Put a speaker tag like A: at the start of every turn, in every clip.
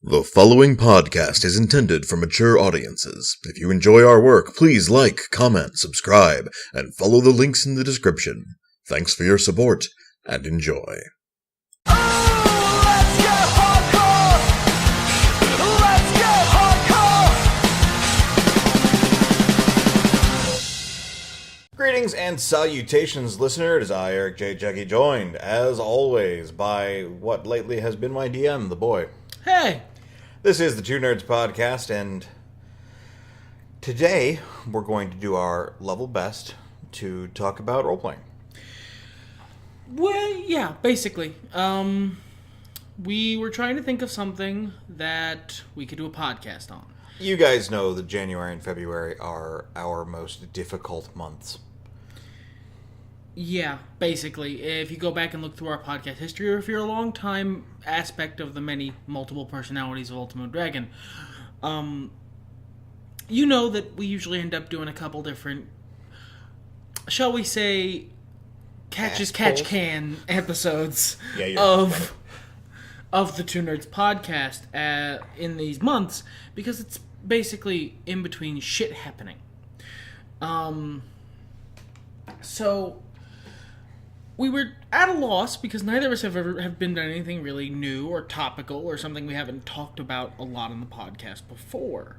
A: The following podcast is intended for mature audiences. If you enjoy our work, please like, comment, subscribe, and follow the links in the description. Thanks for your support, and enjoy. Greetings and salutations, listener. It is I, Eric J. Jackie, joined, as always, by what lately has been my DM, the boy.
B: Hey!
A: This is the Two Nerds Podcast, and today we're going to do our level best to talk about role-playing.
B: Well, yeah, basically. We were trying to think of something that we could do a podcast on.
A: You guys know that January and February are our most difficult months.
B: Yeah, basically. If you go back and look through our podcast history, or if you're a long-time aspect of the many multiple personalities of Ultimate Dragon, you know that we usually end up doing a couple different, shall we say, catch-can episodes of the Two Nerds Podcast in these months, because it's basically in between shit happening. So we were at a loss because neither of us have been done anything really new or topical or something we haven't talked about a lot on the podcast before.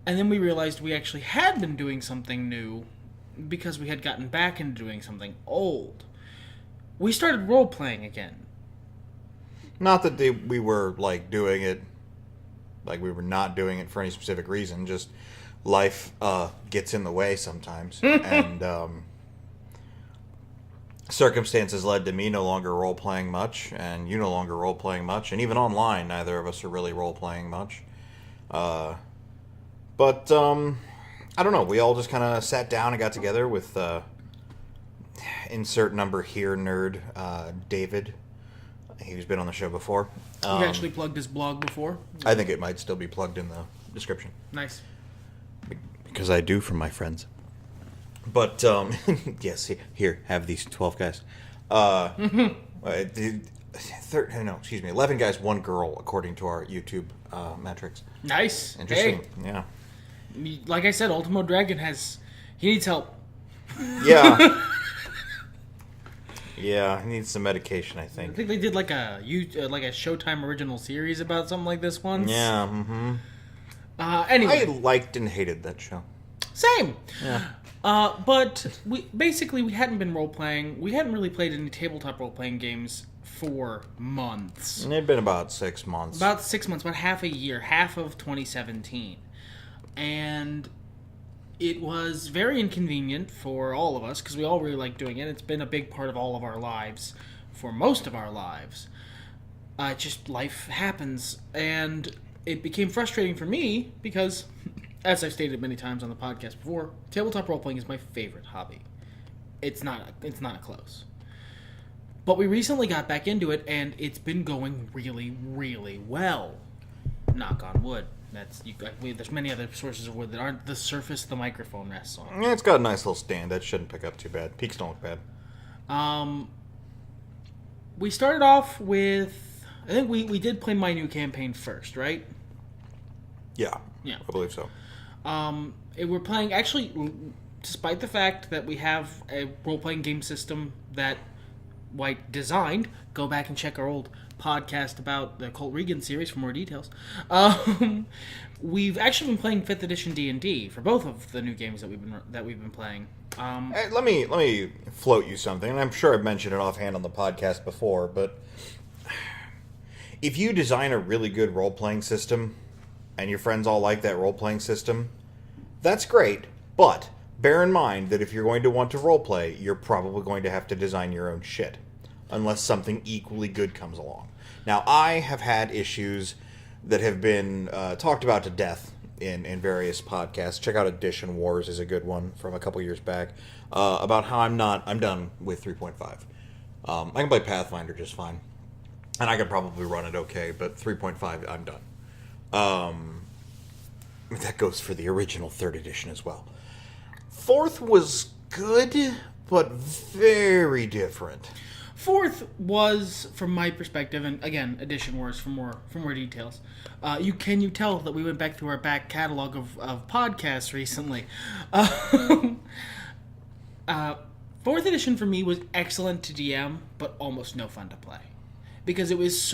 B: And then we realized we actually had been doing something new because we had gotten back into doing something old. We started role-playing again.
A: Not that we were, doing it, we were not doing it for any specific reason, just life gets in the way sometimes, and circumstances led to me no longer role-playing much, and you no longer role-playing much, and even online, neither of us are really role-playing much. But I don't know, we all just kind of sat down and got together with, insert number here, nerd, David. He's been on the show before.
B: He actually plugged his blog before.
A: I think it might still be plugged in the description.
B: Nice.
A: Because I do from my friends. But, yes, here, have these 12 guys. 11 guys, 1 girl, according to our YouTube metrics.
B: Nice.
A: Interesting,
B: hey.
A: Yeah.
B: Like I said, Ultimo Dragon he needs help.
A: Yeah. Yeah, he needs some medication, I think.
B: I think they did like a Showtime original series about something like this once.
A: Yeah, mm-hmm.
B: Anyway.
A: I liked and hated that show.
B: Same.
A: Yeah.
B: But we hadn't been role-playing. We hadn't really played any tabletop role-playing games for months.
A: It had been about 6 months.
B: About 6 months, about half a year, half of 2017. And it was very inconvenient for all of us, because we all really like doing it. It's been a big part of all of our lives, for most of our lives. Just life happens, and it became frustrating for me, because, as I've stated many times on the podcast before, tabletop role-playing is my favorite hobby. It's not close. But we recently got back into it, and it's been going really, really well. Knock on wood. There's many other sources of wood that aren't the surface the microphone rests on.
A: Yeah, it's got a nice little stand. That shouldn't pick up too bad. Peaks don't look bad.
B: We started off with... I think we did play my new campaign first, right?
A: Yeah.
B: Yeah.
A: I believe so.
B: We're playing... Actually, despite the fact that we have a role-playing game system that White designed, go back and check our old podcast about the Colt Regan series for more details. We've actually been playing 5th edition D&D for both of the new games that we've been playing.
A: Hey, let me float you something, and I'm sure I've mentioned it offhand on the podcast before, but if you design a really good role-playing system, and your friends all like that role-playing system, that's great, but bear in mind that if you're going to want to role-play, you're probably going to have to design your own shit, unless something equally good comes along. Now, I have had issues that have been talked about to death in various podcasts. Check out Edition Wars is a good one from a couple years back, about how I'm done with 3.5. I can play Pathfinder just fine, and I could probably run it okay, but 3.5, I'm done. That goes for the original 3rd edition as well. 4th was good, but very different.
B: Fourth was, from my perspective, and again, Edition Wars for more details. You tell that we went back through our back catalog of podcasts recently. Fourth edition for me was excellent to DM, but almost no fun to play, because it was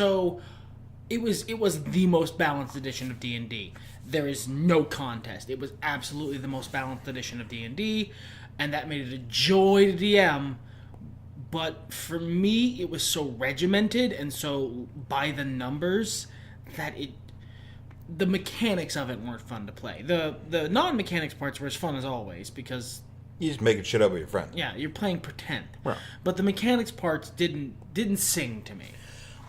B: the most balanced edition of D&D. There is no contest. It was absolutely the most balanced edition of D&D, and that made it a joy to DM. But for me, it was so regimented and so by the numbers that the mechanics of it weren't fun to play. The non-mechanics parts were as fun as always, because
A: You just making shit up with your friend.
B: yeah, you're playing pretend.
A: Right.
B: But the mechanics parts didn't sing to me.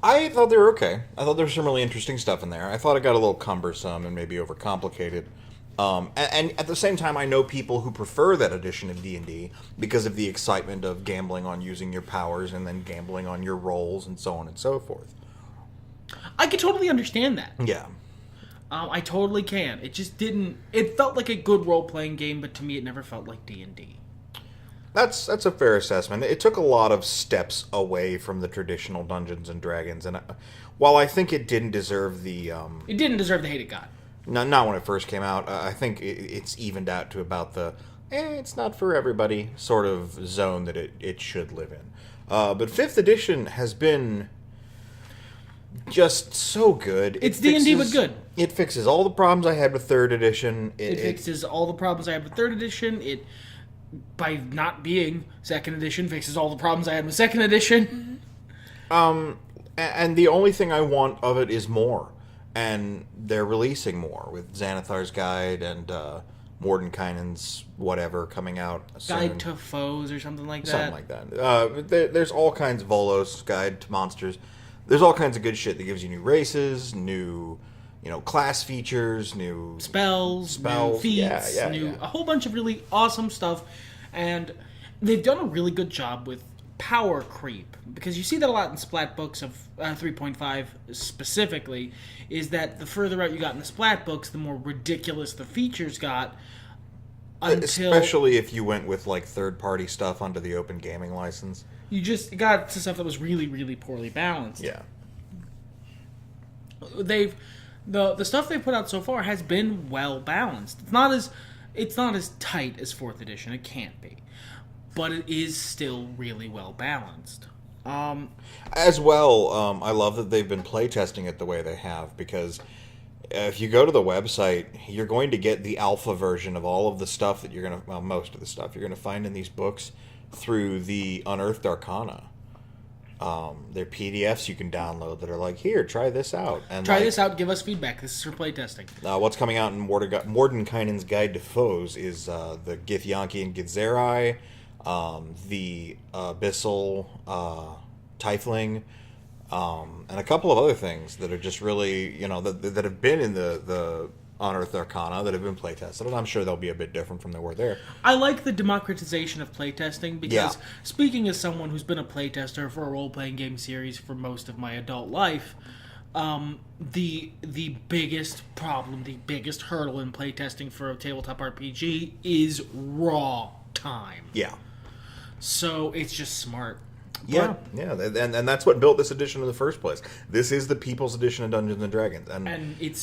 A: I thought they were okay. I thought there was some really interesting stuff in there. I thought it got a little cumbersome and maybe overcomplicated. And at the same time, I know people who prefer that edition of D&D because of the excitement of gambling on using your powers and then gambling on your rolls and so on and so forth.
B: I could totally understand that.
A: Yeah.
B: I totally can. It just didn't... It felt like a good role-playing game, but to me it never felt like D&D.
A: That's a fair assessment. It took a lot of steps away from the traditional Dungeons and Dragons, and while I think it didn't deserve the...
B: It didn't deserve the hate it got.
A: Not when it first came out. I think it's evened out to about the it's not for everybody sort of zone that it should live in. But 5th edition has been just so good.
B: It's D&D but good.
A: It fixes all the problems I had with 3rd edition.
B: It fixes all the problems I had with 3rd edition. It, by not being 2nd edition, fixes all the problems I had with 2nd edition.
A: And the only thing I want of it is more. And they're releasing more with Xanathar's Guide and Mordenkainen's whatever coming out soon.
B: Guide to Foes or something like that.
A: Something like that. There's all kinds of Volos Guide to Monsters. There's all kinds of good shit that gives you new races, new, class features, new
B: spells, new feats, a whole bunch of really awesome stuff. And they've done a really good job with power creep, because you see that a lot in Splat books of 3.5 specifically, is that the further out you got in the Splat books, the more ridiculous the features got.
A: Especially if you went with third-party stuff under the Open Gaming license.
B: You just got to stuff that was really, really poorly balanced.
A: Yeah.
B: The stuff they put out so far has been well balanced. It's not as tight as 4th edition. It can't be. But it is still really well balanced.
A: As well, I love that they've been playtesting it the way they have, because if you go to the website, you're going to get the alpha version of all of the stuff that most of the stuff you're going to find in these books through the Unearthed Arcana. They're PDFs you can download that are like, here, try this out. And
B: try this out, give us feedback. This is for playtesting.
A: What's coming out in Mordenkainen's Guide to Foes is the Githyanki and Githzerai, the Abyssal Tiefling, and a couple of other things that are just really, that have been in the Unearthed Arcana that have been playtested, and I'm sure they'll be a bit different from they were there.
B: I like the democratization of playtesting, because speaking as someone who's been a playtester for a role-playing game series for most of my adult life, the biggest problem, the biggest hurdle in playtesting for a tabletop RPG is raw time.
A: Yeah.
B: So it's just smart.
A: Yeah, and that's what built this edition in the first place. This is the People's Edition of Dungeons and Dragons, and
B: it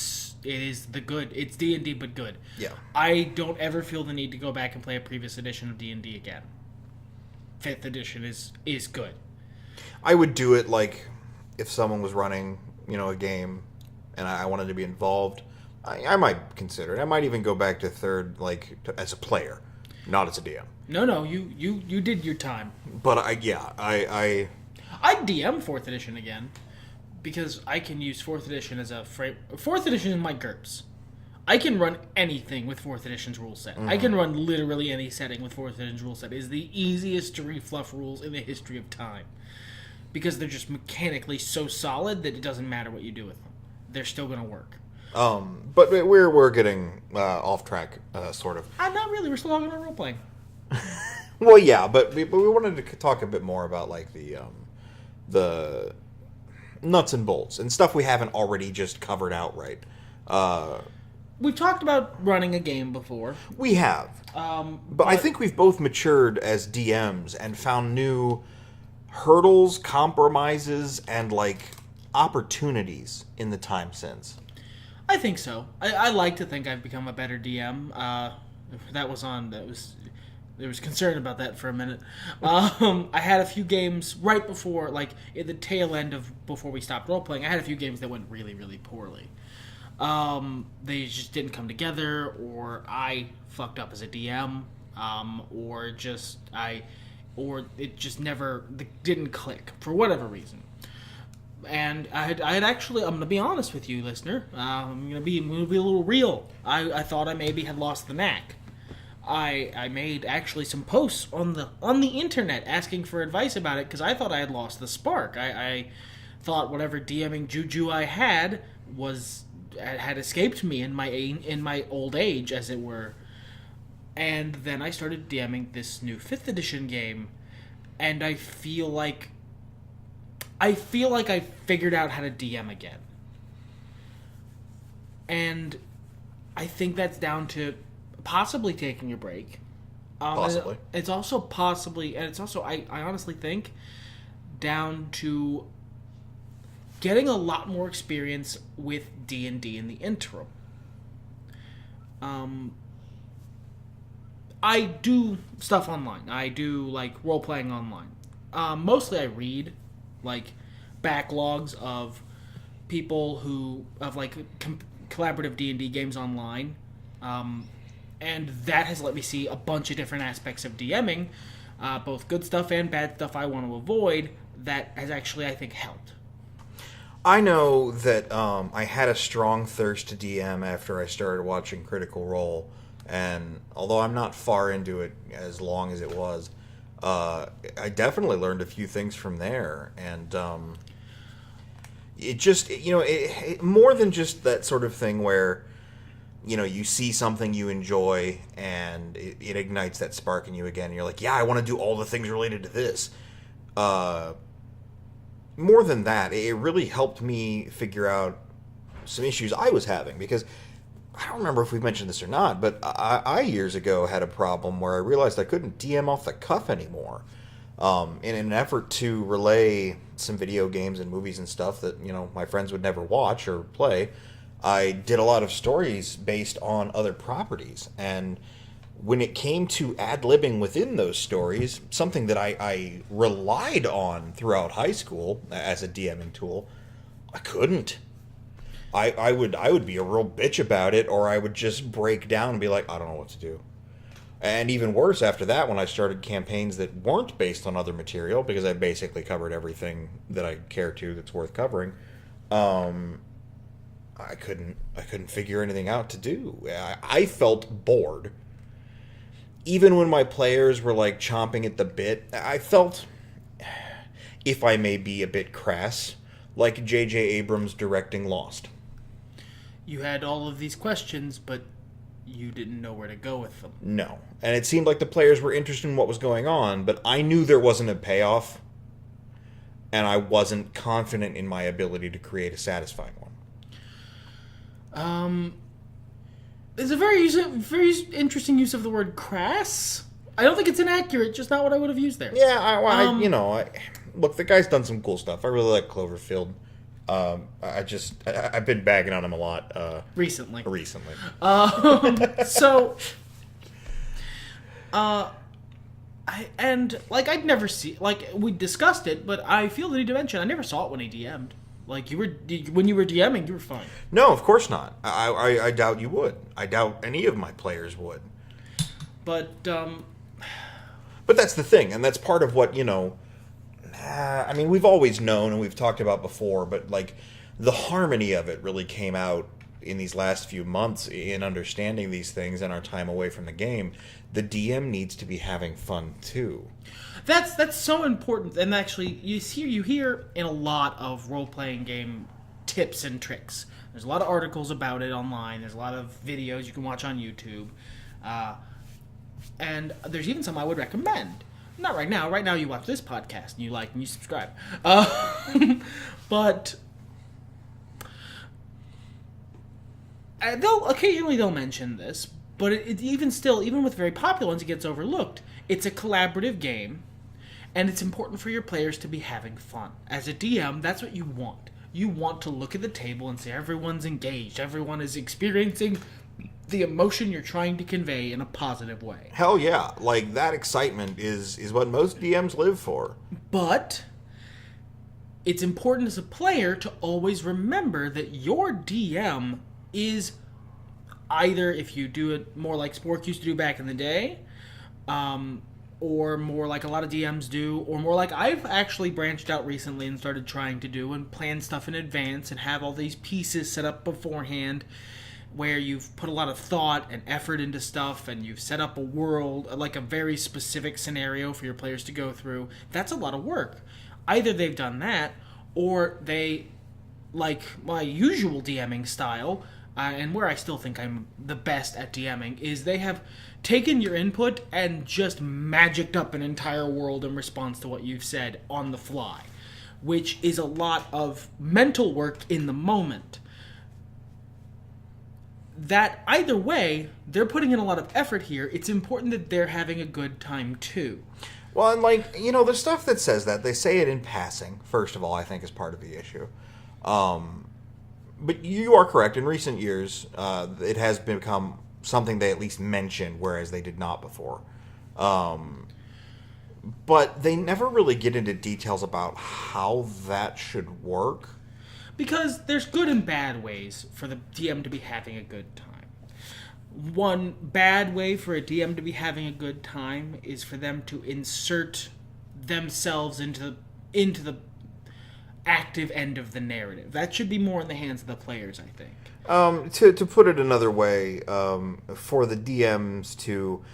B: is the good. It's D&D but good.
A: Yeah,
B: I don't ever feel the need to go back and play a previous edition of D&D again. 5th edition is good.
A: I would do it if someone was running, a game, and I wanted to be involved. I might consider it. I might even go back to 3rd, as a player, not as a DM.
B: No, you did your time.
A: But I'd DM
B: 4th edition again, because I can use 4th edition as a frame. 4th edition is my GURPS. I can run anything with 4th edition's rule set. I can run literally any setting with 4th edition's rule set. It is the easiest to refluff rules in the history of time, because they're just mechanically so solid that it doesn't matter what you do with them. They're still going to work.
A: But we're getting off track, sort of.
B: Not really. We're still talking about role playing.
A: Well, yeah, but we wanted to talk a bit more about the nuts and bolts and stuff we haven't already just covered outright.
B: We've talked about running a game before.
A: We have, but I think we've both matured as DMs and found new hurdles, compromises, and like opportunities in the time since.
B: I think so. I like to think I've become a better DM. There was concern about that for a minute. I had a few games right before, like at the tail end of before we stopped role playing. I had a few games that went really, really poorly. They just didn't come together, or I fucked up as a DM, or it just never didn't click for whatever reason. And I had actually, I'm going to be honest with you, listener. I'm going to be a little real. I thought I maybe had lost the knack. I made actually some posts on the internet asking for advice about it because I thought I had lost the spark. I thought whatever DMing juju I had had escaped me in my old age, as it were. And then I started DMing this new 5th edition game, and I feel like I figured out how to DM again. And I think that's down to possibly taking a break.
A: Possibly.
B: It's also possibly, and it's also, I honestly think, down to getting a lot more experience with D&D in the interim. I do stuff online. I do, like, role-playing online. Mostly I read, like, backlogs of people collaborative D&D games online. And that has let me see a bunch of different aspects of DMing, both good stuff and bad stuff I want to avoid, that has actually, I think, helped.
A: I know that I had a strong thirst to DM after I started watching Critical Role, and although I'm not far into it as long as it was, I definitely learned a few things from there, and it just, it more than just that sort of thing where, you see something you enjoy and it ignites that spark in you again, and you're like, yeah, I want to do all the things related to this. More than that, it really helped me figure out some issues I was having, because I don't remember if we've mentioned this or not, but I years ago had a problem where I realized I couldn't DM off the cuff anymore. In an effort to relay some video games and movies and stuff that, my friends would never watch or play, I did a lot of stories based on other properties. And when it came to ad-libbing within those stories, something that I relied on throughout high school as a DMing tool, I couldn't. I would be a real bitch about it, or I would just break down and be like, I don't know what to do. And even worse after that, when I started campaigns that weren't based on other material, because I basically covered everything that I care to that's worth covering, I couldn't figure anything out to do. I felt bored. Even when my players were like chomping at the bit, I felt, if I may be a bit crass, like J.J. Abrams directing Lost.
B: You had all of these questions, but you didn't know where to go with them.
A: No. And it seemed like the players were interested in what was going on, but I knew there wasn't a payoff, and I wasn't confident in my ability to create a satisfying one.
B: It's a very interesting use of the word crass. I don't think it's inaccurate, just not what I would have used there.
A: Yeah, look, the guy's done some cool stuff. I really like Cloverfield. I've been bagging on him a lot.
B: Recently. I'd never see, like, we discussed it, but I feel the need to mention, I never saw it when he DM'd. Like, when you were DMing, you were fine.
A: No, of course not. I doubt you would. I doubt any of my players would.
B: But
A: that's the thing, and that's part of what, we've always known and we've talked about before, but, like, the harmony of it really came out in these last few months in understanding these things and our time away from the game. The DM needs to be having fun, too.
B: That's so important, and actually, you hear in a lot of role-playing game tips and tricks. There's a lot of articles about it online. There's a lot of videos you can watch on YouTube. And there's even some I would recommend. Not right now. Right now you watch this podcast and you like and you subscribe. But they'll mention this, but it even with very popular ones, it gets overlooked. It's a collaborative game, And it's important for your players to be having fun. As a DM, that's what you want. You want to look at the table and say everyone's engaged, everyone is experiencing the emotion you're trying to convey in a positive way.
A: Hell yeah. Like, that excitement is what most DMs live for.
B: But it's important as a player to always remember that your DM is either, if you do it more like Spork used to do back in the day, or more like a lot of DMs do, or more like I've actually branched out recently and started trying to do and plan stuff in advance and have all these pieces set up beforehand where you've put a lot of thought and effort into stuff and you've set up a world, like a very specific scenario for your players to go through. That's a lot of work. Either they've done that, or they, like my usual DMing style, and where I still think I'm the best at DMing, is they have taken your input and just magicked up an entire world in response to what you've said on the fly, which is a lot of mental work in the moment. That either way, they're putting in a lot of effort here. It's important that they're having a good time too.
A: Well, and like, you know, the stuff that says that, they say it in passing, first of all, I think is part of the issue. But you are correct. In recent years, it has become something they at least mention, whereas they did not before. But they never really get into details about how that should work.
B: Because there's good and bad ways for the DM to be having a good time. One bad way for a DM to be having a good time is for them to insert themselves into the active end of the narrative. That should be more in the hands of the players, I think.
A: To put it another way, for the DMs to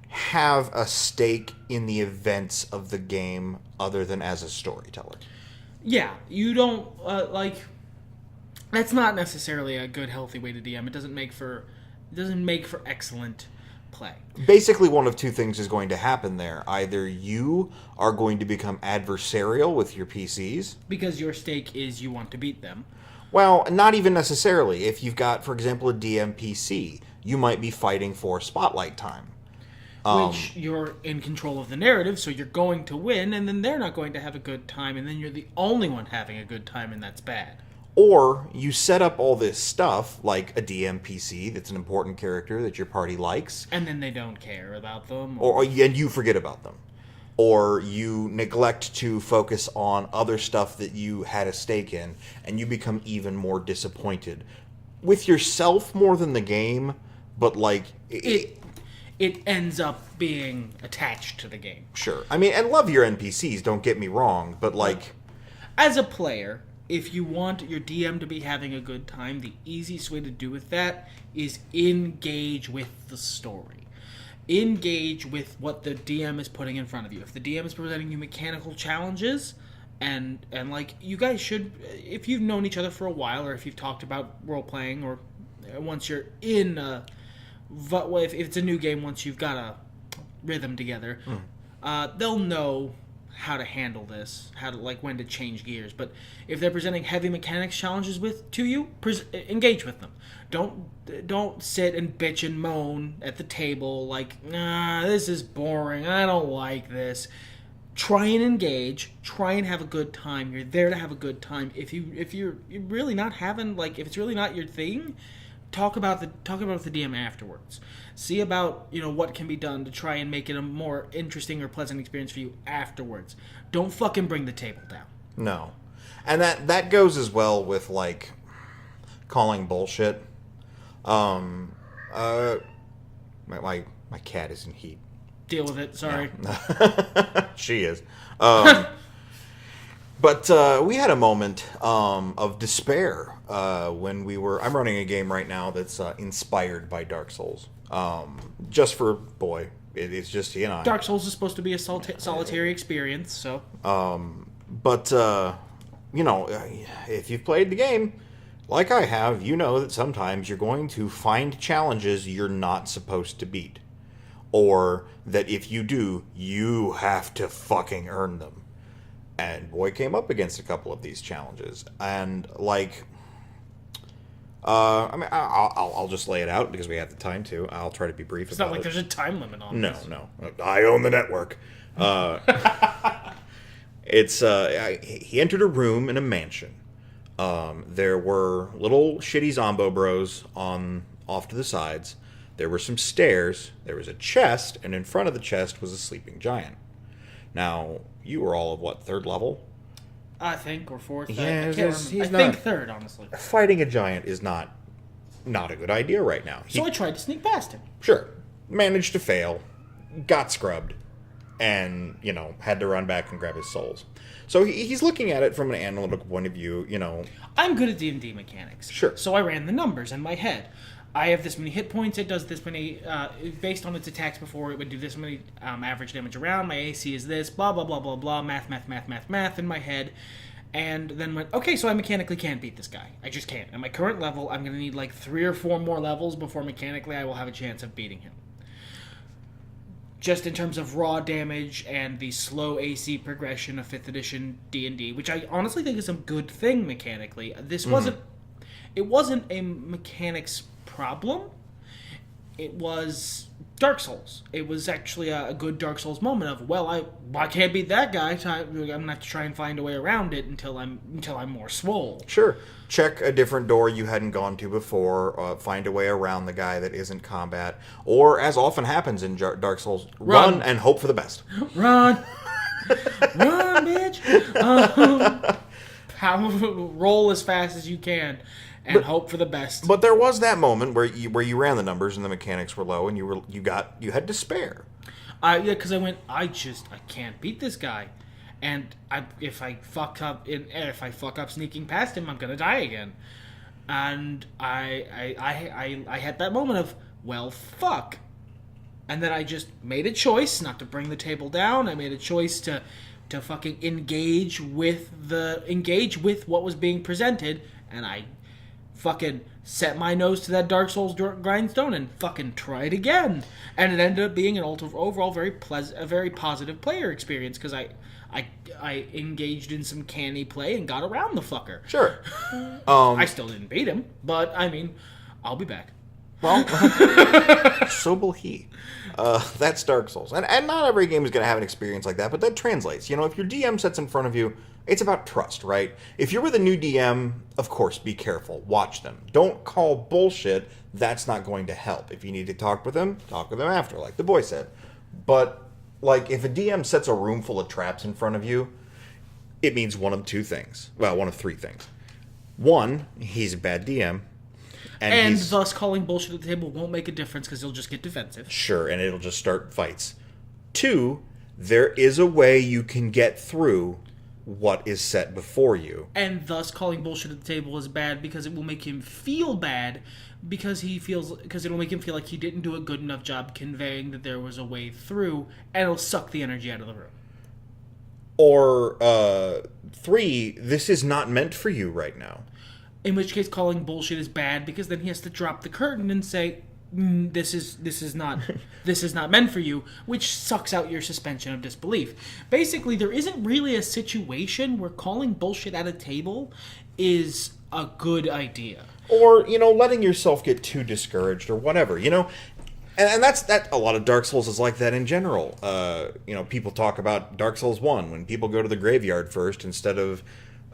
A: have a stake in the events of the game other than as a storyteller.
B: Yeah, you don't, that's not necessarily a good, healthy way to DM. It doesn't make for excellent play.
A: Basically, one of two things is going to happen there. Either you are going to become adversarial with your PCs.
B: Because your stake is you want to beat them.
A: Well, not even necessarily. If you've got, for example, a DM PC, you might be fighting for spotlight time.
B: Which you're in control of the narrative, so you're going to win, and then they're not going to have a good time, and then you're the only one having a good time, and that's bad.
A: Or you set up all this stuff, like a DM PC that's an important character that your party likes.
B: And then they don't care about them.
A: And you forget about them. Or you neglect to focus on other stuff that you had a stake in, and you become even more disappointed. With yourself more than the game, but like...
B: It ends up being attached to the game.
A: Sure. I mean, and love your NPCs, don't get me wrong, but like...
B: As a player, if you want your DM to be having a good time, the easiest way to do with that is engage with the story. Engage with what the DM is putting in front of you. If the DM is presenting you mechanical challenges, and like, you guys should, if you've known each other for a while, or if you've talked about role-playing, or once you're in if it's a new game, once you've got a rhythm together, they'll know how to handle this, when to change gears. But if they're presenting heavy mechanics challenges to you, engage with them. Don't sit and bitch and moan at the table like, nah, this is boring, I don't like this. Try and engage. Try and have a good time. You're there to have a good time. If you're really not having, if it's really not your thing, talk about the DM afterwards. See about what can be done to try and make it a more interesting or pleasant experience for you afterwards. Don't fucking bring the table down.
A: No, and that goes as well with calling bullshit. My cat is in heat.
B: Deal with it. Sorry.
A: No. She is. But we had a moment of despair when I'm running a game right now that's inspired by Dark Souls. Just for it's just he and I.
B: Dark Souls is supposed to be a solitary experience, so.
A: But if you've played the game, like I have, you know that sometimes you're going to find challenges you're not supposed to beat, or that if you do, you have to fucking earn them. And boy came up against a couple of these challenges. And, I mean, I'll just lay it out because we have the time to. I'll try to be brief
B: It's
A: about
B: not like
A: it.
B: there's a time limit on this.
A: No. I own the network. He entered a room in a mansion. There were little shitty Zombo bros off to the sides. There were some stairs. There was a chest, and in front of the chest was a sleeping giant. Now, you were all of what, third level?
B: I think, or fourth.
A: Yeah,
B: I can't remember.
A: he's
B: I
A: not-
B: think third, honestly.
A: Fighting a giant is not a good idea right now.
B: So I tried to sneak past him.
A: Sure, managed to fail, got scrubbed, and, had to run back and grab his souls. So he's looking at it from an analytical point of view,
B: I'm good at D&D mechanics.
A: Sure.
B: So I ran the numbers in my head. I have this many hit points. It does this many, based on its attacks before, it would do this many average damage around. My AC is this, blah, blah, blah, blah, blah, math in my head. And then went, okay, so I mechanically can't beat this guy. I just can't. At my current level, I'm going to need like 3 or 4 more levels before mechanically I will have a chance of beating him. Just in terms of raw damage and the slow AC progression of 5th edition D&D, which I honestly think is a good thing mechanically. This wasn't... It wasn't a mechanics problem. It was Dark Souls. It was actually a good Dark Souls moment of, well, I can't beat that guy, so I'm going to have to try and find a way around it until I'm more swole.
A: Sure. Check a different door you hadn't gone to before, find a way around the guy that isn't combat, or, as often happens in Dark Souls, run and hope for the best.
B: Run! Run, bitch! Roll as fast as you can and hope for the best.
A: But there was that moment where you ran the numbers and the mechanics were low and you had despair.
B: Yeah, because I went, I can't beat this guy, and if I fuck up sneaking past him, I'm gonna die again. And I had that moment of, well, fuck. And then I just made a choice not to bring the table down. I made a choice to fucking engage with what was being presented, and I fucking set my nose to that Dark Souls grindstone and fucking tried again. And it ended up being an overall very positive player experience because I engaged in some canny play and got around the fucker.
A: Sure.
B: I still didn't beat him, but I mean, I'll be back.
A: Well, so will he. That's Dark Souls. And not every game is going to have an experience like that, but that translates. If your DM sets in front of you, it's about trust, right? If you're with a new DM, of course, be careful. Watch them. Don't call bullshit. That's not going to help. If you need to talk with them after, like the boy said. But, if a DM sets a room full of traps in front of you, it means one of 2 things. Well, one of 3 things. 1, he's a bad DM.
B: And thus calling bullshit at the table won't make a difference because he'll just get defensive.
A: Sure, and it'll just start fights. 2, there is a way you can get through what is set before you.
B: And thus calling bullshit at the table is bad because it will make him feel bad because it'll make him feel like he didn't do a good enough job conveying that there was a way through, and it'll suck the energy out of the room.
A: Or 3, this is not meant for you right now.
B: In which case, calling bullshit is bad because then he has to drop the curtain and say, this is not meant for you, which sucks out your suspension of disbelief. Basically, there isn't really a situation where calling bullshit at a table is a good idea.
A: Or, letting yourself get too discouraged or whatever, And that's a lot of Dark Souls is like that in general. People talk about Dark Souls 1 when people go to the graveyard first instead of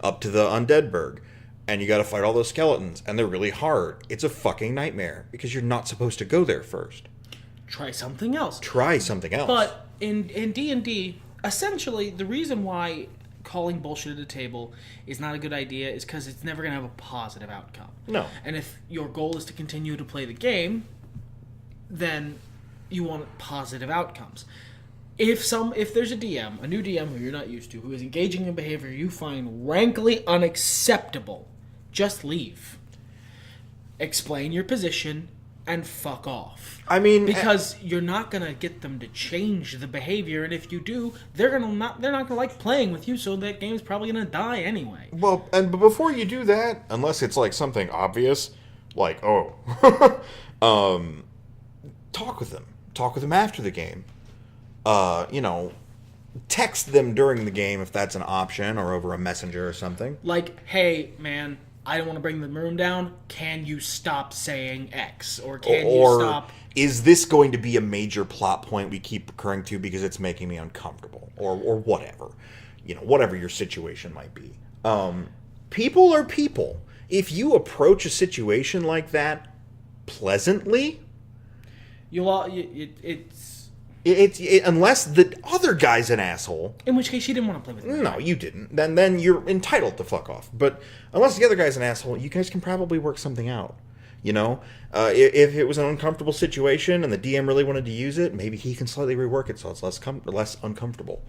A: up to the Undead Burg. And you gotta fight all those skeletons, and they're really hard. It's a fucking nightmare, because you're not supposed to go there first.
B: Try something else.
A: But
B: in D&D, essentially, the reason why calling bullshit at a table is not a good idea is because it's never going to have a positive outcome.
A: No.
B: And if your goal is to continue to play the game, then you want positive outcomes. If there's a new DM who you're not used to, who is engaging in behavior you find rankly unacceptable, just leave. Explain your position and fuck off.
A: I mean,
B: because you're not gonna get them to change the behavior, and if you do, they're not gonna like playing with you, so that game's probably gonna die anyway.
A: Well, but before you do that, unless it's like something obvious, like talk with them. Talk with them after the game. Text them during the game if that's an option, or over a messenger or something.
B: Like, hey, man, I don't want to bring the room down. Can you stop saying X? Or can you
A: Or
B: stop...
A: is this going to be a major plot point we keep recurring to because it's making me uncomfortable? Or whatever. Whatever your situation might be. People are people. If you approach a situation like that pleasantly, unless the other guy's an asshole.
B: In which case, you didn't want to play with him.
A: No, you didn't. Then you're entitled to fuck off. But unless the other guy's an asshole, you guys can probably work something out. If it was an uncomfortable situation and the DM really wanted to use it, maybe he can slightly rework it so it's less uncomfortable.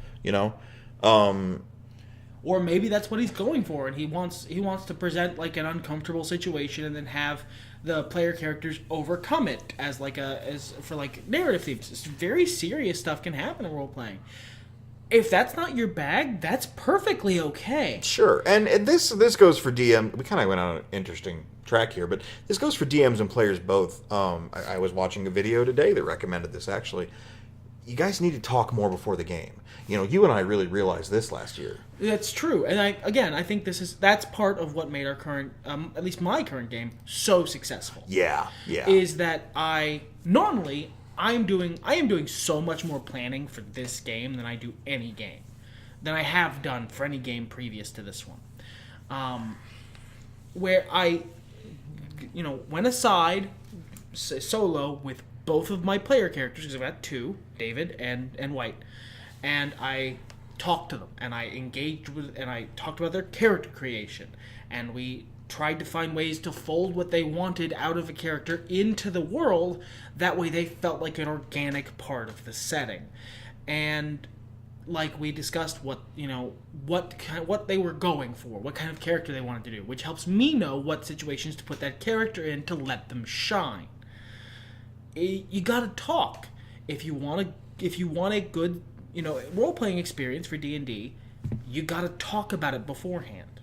B: Or maybe that's what he's going for, and he wants to present like an uncomfortable situation and then have the player characters overcome it as for narrative themes. It's very serious stuff can happen in role playing. If that's not your bag, that's perfectly okay.
A: Sure, and this goes for DM. We kind of went on an interesting track here, but this goes for DMs and players both. I was watching a video today that recommended this, actually. You guys need to talk more before the game. You and I really realized this last year.
B: That's true, and I think that's part of what made our current, at least my current game, so successful.
A: Yeah.
B: Is that I am doing so much more planning for this game than I do any game, than I have done for any game previous to this one. Where I, went aside solo with both of my player characters, because I've got two, David and White, and I talked to them, and I engaged with, and I talked about their character creation, and we tried to find ways to fold what they wanted out of a character into the world. That way they felt like an organic part of the setting. And like we discussed what they were going for, what kind of character they wanted to do, which helps me know what situations to put that character in to let them shine. You gotta talk. If you want a good, role-playing experience for D&D, you gotta talk about it beforehand.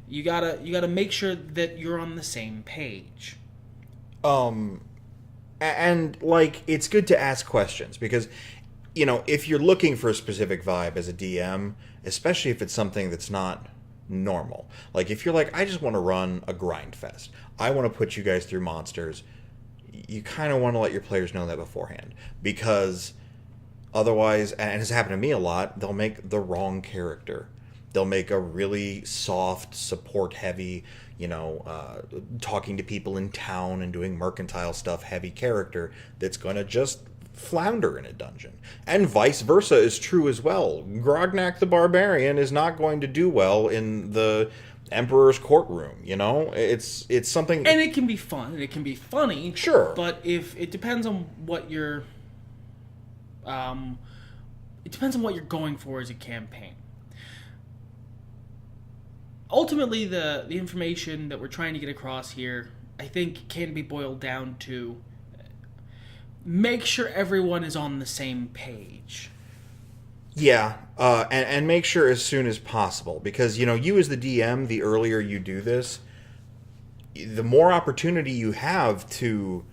B: You gotta make sure that you're on the same page.
A: And it's good to ask questions because, if you're looking for a specific vibe as a DM, especially if it's something that's not normal. Like if you're like, I just want to run a grind fest. I want to put you guys through monsters. You kind of want to let your players know that beforehand because otherwise, and it's happened to me a lot, they'll make the wrong character. They'll make a really soft, support-heavy, talking to people in town and doing mercantile stuff heavy character that's going to just flounder in a dungeon. And vice versa is true as well. Grognak the Barbarian is not going to do well in the Emperor's courtroom, It's something...
B: And it can be fun, and it can be funny.
A: Sure.
B: But if it depends on what you're... it depends on what you're going for as a campaign. Ultimately, the information that we're trying to get across here, I think, can be boiled down to make sure everyone is on the same page.
A: Yeah, and make sure as soon as possible. Because, you as the DM, the earlier you do this, the more opportunity you have to,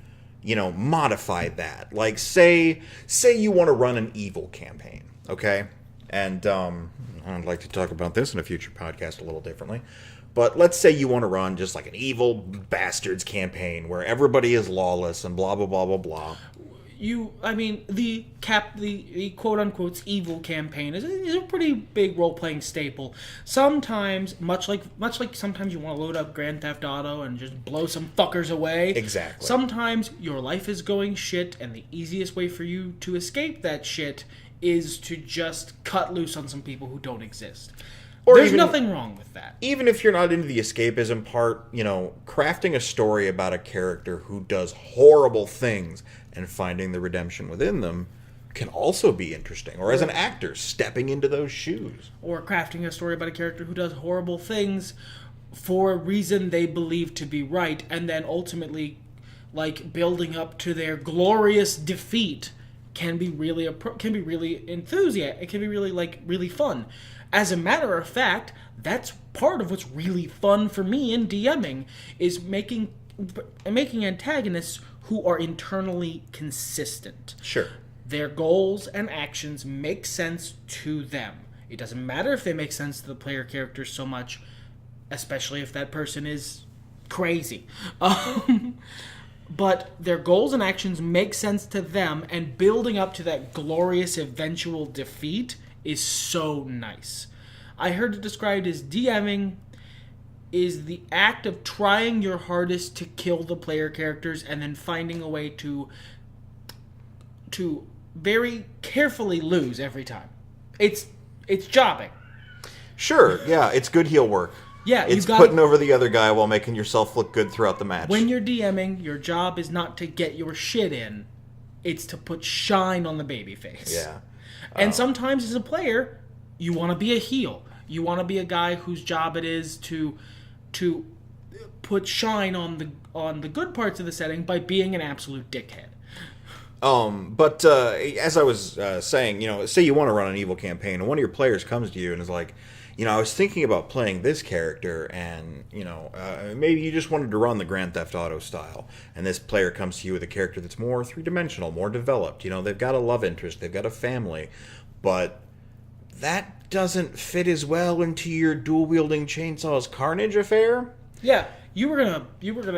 A: modify that. Like, say you want to run an evil campaign, okay? And I'd like to talk about this in a future podcast a little differently. But let's say you want to run just like an evil bastards campaign where everybody is lawless and blah, blah, blah, blah, blah.
B: The quote-unquote evil campaign is a pretty big role-playing staple. Sometimes, much like sometimes you want to load up Grand Theft Auto and just blow some fuckers away.
A: Exactly.
B: Sometimes your life is going shit, and the easiest way for you to escape that shit is to just cut loose on some people who don't exist. There's nothing wrong with that.
A: Even if you're not into the escapism part, crafting a story about a character who does horrible things and finding the redemption within them can also be interesting. Or as an actor, stepping into those shoes.
B: Or crafting a story about a character who does horrible things for a reason they believe to be right, and then ultimately, building up to their glorious defeat can be really enthusiastic. It can be really fun. As a matter of fact, that's part of what's really fun for me in DMing is making antagonists who are internally consistent.
A: Sure.
B: Their goals and actions make sense to them. It doesn't matter if they make sense to the player characters so much. especially if that person is crazy. But their goals and actions make sense to them, and building up to that glorious eventual defeat is so nice. I heard it described as DMing is the act of trying your hardest to kill the player characters and then finding a way to very carefully lose every time. It's jobbing.
A: Sure, yeah, it's good heel work.
B: Yeah,
A: it's putting over the other guy while making yourself look good throughout the match.
B: When you're DMing, your job is not to get your shit in. It's to put shine on the babyface.
A: Yeah.
B: And sometimes as a player, you want to be a heel. You want to be a guy whose job it is to put shine on the good parts of the setting by being an absolute dickhead.
A: But as I was saying, say you want to run an evil campaign, and one of your players comes to you and is like, I was thinking about playing this character, and, maybe you just wanted to run the Grand Theft Auto style, and this player comes to you with a character that's more three-dimensional, more developed. They've got a love interest, they've got a family, but that doesn't fit as well into your dual-wielding chainsaws carnage affair.
B: Yeah, you were gonna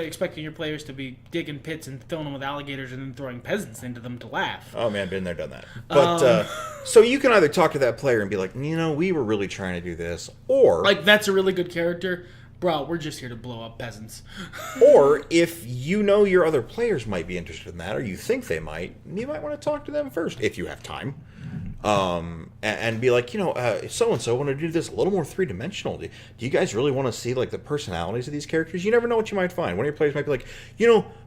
B: expecting your players to be digging pits and filling them with alligators and then throwing peasants into them to laugh.
A: Oh man, been there, done that. But so you can either talk to that player and be like, we were really trying to do this, or
B: like that's a really good character, bro. We're just here to blow up peasants.
A: Or if your other players might be interested in that, or you think they might, you might want to talk to them first if you have time. And be like, so-and-so want to do this a little more three-dimensional. Do you guys really want to see, like, the personalities of these characters? You never know what you might find. One of your players might be like,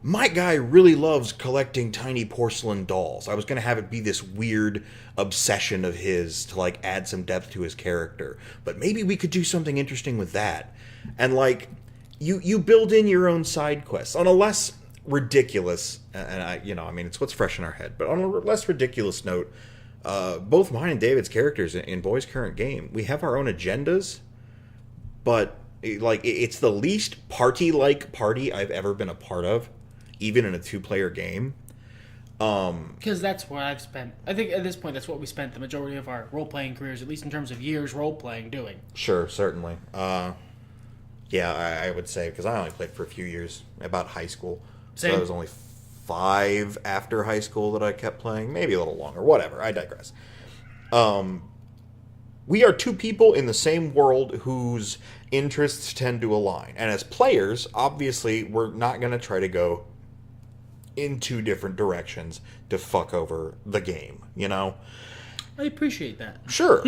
A: my guy really loves collecting tiny porcelain dolls. I was going to have it be this weird obsession of his to, like, add some depth to his character. But maybe we could do something interesting with that. And, like, you build in your own side quests on a less ridiculous, and it's what's fresh in our head, but on a less ridiculous note, both mine and David's characters in Boy's current game, we have our own agendas, but it's the least party-like party I've ever been a part of, even in a two-player game.
B: Because that's what I've spent. I think at this point, that's what we spent the majority of our role-playing careers, at least in terms of years role-playing, doing.
A: Sure, certainly. Yeah, I would say, because I only played for a few years, about high school.
B: Same.
A: So I was only 5 after high school that I kept playing, maybe a little longer, whatever, I digress. We are two people in the same world whose interests tend to align, and as players, obviously, we're not going to try to go in two different directions to fuck over the game,
B: I appreciate that.
A: Sure.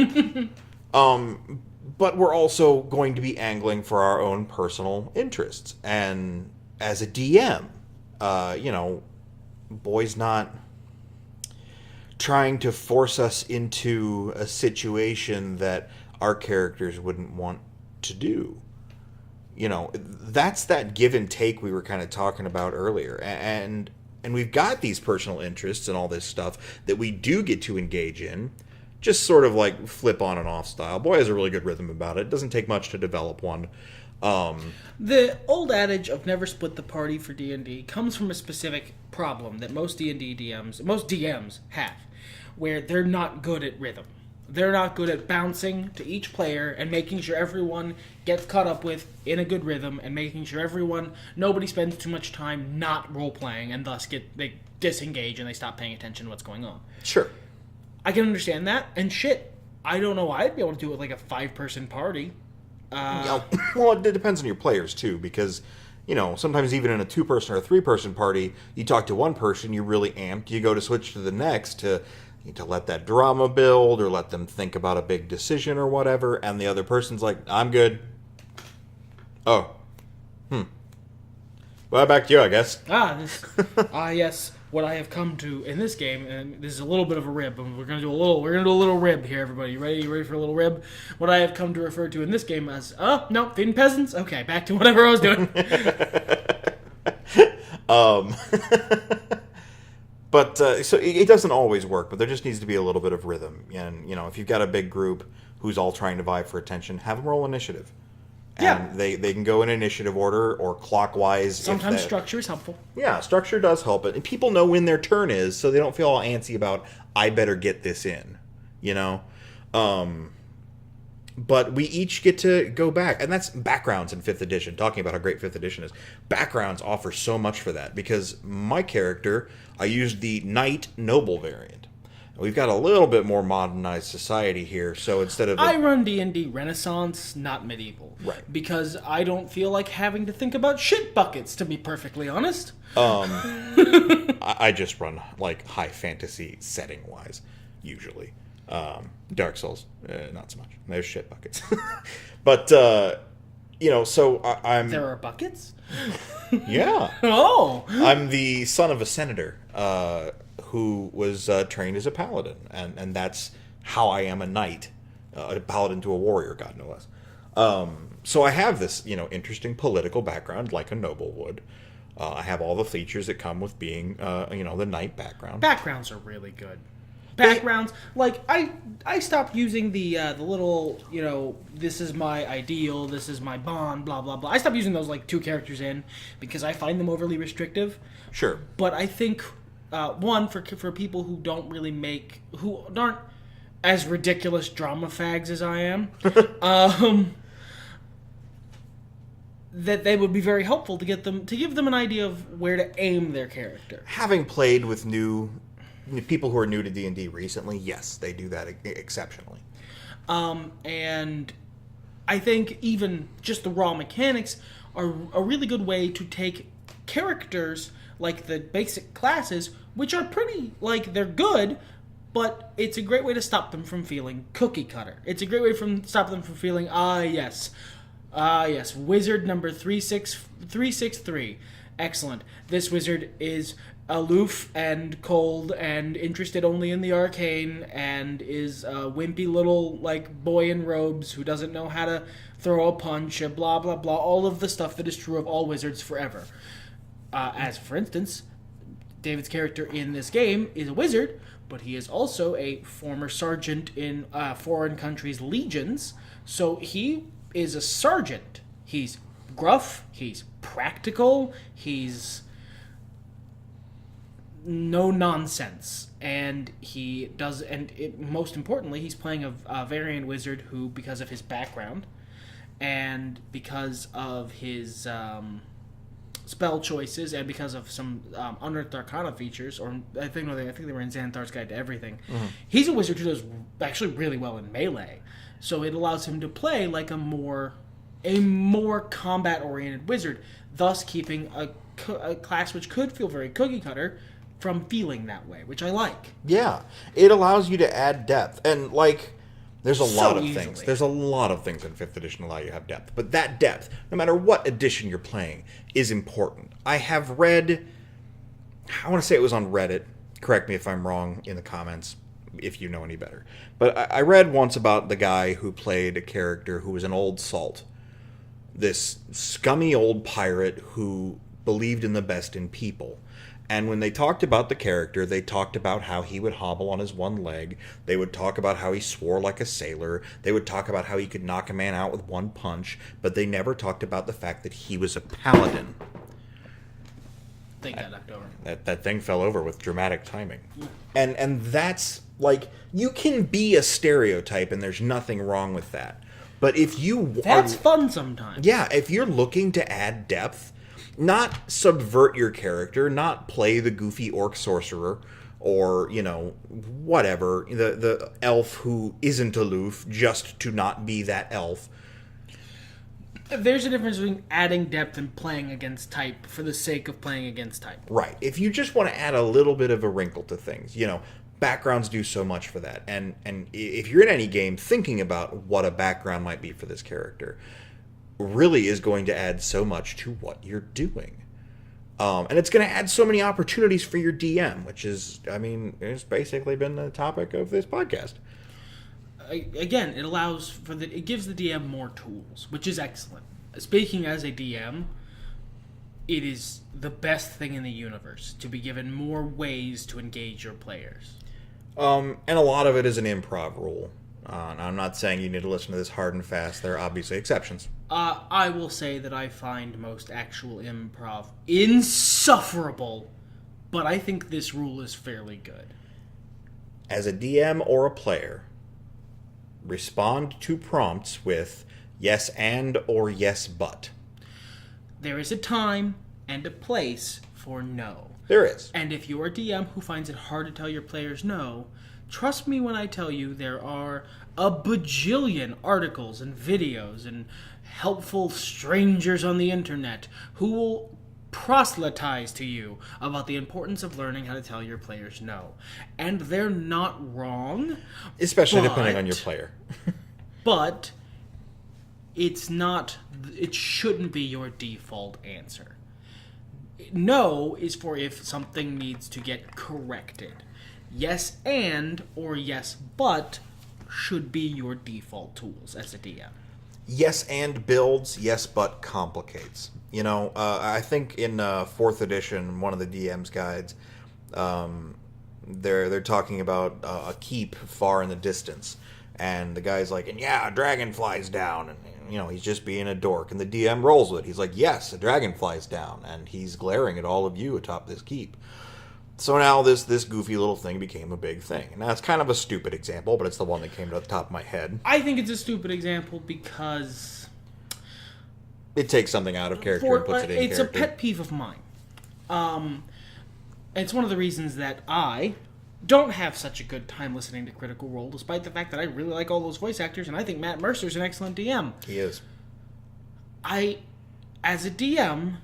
A: But we're also going to be angling for our own personal interests, and as a DM, Boy's not trying to force us into a situation that our characters wouldn't want to do. That's that give and take we were kind of talking about earlier. And we've got these personal interests and all this stuff that we do get to engage in, just sort of like flip on and off style. Boy has a really good rhythm about it. It doesn't take much to develop one.
B: The old adage of never split the party for D&D comes from a specific problem that most most DMs have, where they're not good at rhythm. They're not good at bouncing to each player and making sure everyone gets caught up with in a good rhythm, and making sure nobody spends too much time not role-playing, and thus they disengage and they stop paying attention to what's going on.
A: Sure.
B: I can understand that, and shit, I don't know why I'd be able to do it with like a 5-person party.
A: Well, it depends on your players, too, because, sometimes even in a 2-person or a 3-person party, you talk to one person, you're really amped, you go to switch to the next to let that drama build, or let them think about a big decision or whatever, and the other person's like, I'm good. Oh. Well, back to you, I guess.
B: Yes. What I have come to in this game, and this is a little bit of a rib, and we're gonna do a little rib here, everybody. You ready for a little rib? What I have come to refer to in this game as, no, feeding peasants? Okay, back to whatever I was doing.
A: But, so it doesn't always work, but there just needs to be a little bit of rhythm. And, if you've got a big group who's all trying to vie for attention, have them roll initiative.
B: Yeah.
A: And they can go in initiative order or clockwise.
B: Sometimes structure is helpful.
A: Yeah, structure does help it. And people know when their turn is, so they don't feel all antsy about, I better get this in. but we each get to go back, and that's backgrounds in 5th edition. Talking about how great 5th edition is, backgrounds offer so much for that, because my character, I used the Knight Noble variant. We've got a little bit more modernized society here, so instead of...
B: I run D&D Renaissance, not medieval.
A: Right.
B: Because I don't feel like having to think about shit buckets, to be perfectly honest.
A: I just run, like, high fantasy setting-wise, usually. Dark Souls, not so much. There's shit buckets. But, so I'm...
B: There are buckets?
A: Yeah.
B: Oh!
A: I'm the son of a senator who was trained as a paladin, and that's how I am a knight. A paladin to a warrior, God no less. So I have this, interesting political background like a noble would. I have all the features that come with being, the knight background.
B: Backgrounds are really good. Backgrounds, like, I stopped using the little, this is my ideal, this is my bond, blah, blah, blah. I stopped using those, like, 2 characters in because I find them overly restrictive.
A: Sure.
B: But I think, one, for people who don't really who aren't as ridiculous drama fags as I am, that they would be very helpful to give them an idea of where to aim their character.
A: Having played with people who are new to D&D recently, yes, they do that exceptionally.
B: And I think even just the raw mechanics are a really good way to take characters like the basic classes, which are pretty, like, they're good, but it's a great way to stop them from feeling cookie cutter. It's a great way to stop them from feeling, yes, wizard number 363. Excellent. This wizard is aloof and cold and interested only in the arcane and is a wimpy little, like, boy in robes who doesn't know how to throw a punch, blah, blah, blah, all of the stuff that is true of all wizards forever. As, for instance, David's character in this game is a wizard, but he is also a former sergeant in foreign countries' legions, so he is a sergeant. He's gruff, he's practical, he's no nonsense, and most importantly, he's playing a variant wizard who, because of his background and because of his spell choices and because of some Unearthed Arcana features, or I think they were in Xanathar's Guide to Everything, he's a wizard who does actually really well in melee, so it allows him to play like a more combat-oriented wizard, thus keeping a class which could feel very cookie-cutter from feeling that way, which I like.
A: Yeah, it allows you to add depth, and, like, there's a lot of
B: easily.
A: things. There's a lot of things in 5th edition allow you to have depth, but that depth, no matter what edition you're playing, is important. I have read, I want to say it was on Reddit, correct me if I'm wrong in the comments, if you know any better, but I read once about the guy who played a character who was an old salt, this scummy old pirate who believed in the best in people. And when they talked about the character, they talked about how he would hobble on his one leg. They would talk about how he swore like a sailor. They would talk about how he could knock a man out with one punch. But they never talked about the fact that he was a paladin.
B: Thing got knocked over.
A: That thing fell over with dramatic timing. And that's, like, you can be a stereotype and there's nothing wrong with that. But if
B: That's fun sometimes.
A: Yeah, if you're looking to add depth, not subvert your character, not play the goofy orc sorcerer, or, whatever, the elf who isn't aloof just to not be that elf.
B: There's a difference between adding depth and playing against type for the sake of playing against type.
A: Right. If you just want to add a little bit of a wrinkle to things, backgrounds do so much for that. And if you're in any game thinking about what a background might be for this character, really is going to add so much to what you're doing. And it's going to add so many opportunities for your DM, which is, it's basically been the topic of this podcast.
B: Again, it gives the DM more tools, which is excellent. Speaking as a DM, it is the best thing in the universe to be given more ways to engage your players.
A: And a lot of it is an improv rule. I'm not saying you need to listen to this hard and fast. There are obviously exceptions.
B: I will say that I find most actual improv insufferable, but I think this rule is fairly good.
A: As a DM or a player, respond to prompts with yes and or yes but.
B: There is a time and a place for no.
A: There is.
B: And if you're a DM who finds it hard to tell your players no, trust me when I tell you there are a bajillion articles and videos and helpful strangers on the internet who will proselytize to you about the importance of learning how to tell your players no. And they're not wrong.
A: Especially depending on your player.
B: But it shouldn't be your default answer. No is for if something needs to get corrected. Yes and or yes but should be your default tools as a DM.
A: Yes and builds, yes but complicates. You know, I think in 4th edition, one of the DM's guides, they're talking about a keep far in the distance. And the guy's like, and yeah, a dragon flies down. And, you know, he's just being a dork. And the DM rolls with it. He's like, yes, a dragon flies down. And he's glaring at all of you atop this keep. So now this goofy little thing became a big thing. And that's kind of a stupid example, but it's the one that came to the top of my head.
B: I think it's a stupid example because
A: it takes something out of character and puts it in
B: it's
A: character.
B: a pet peeve of mine. It's one of the reasons that I don't have such a good time listening to Critical Role, despite the fact that I really like all those voice actors, and I think Matt Mercer's an excellent DM.
A: He is.
B: I, as a DM,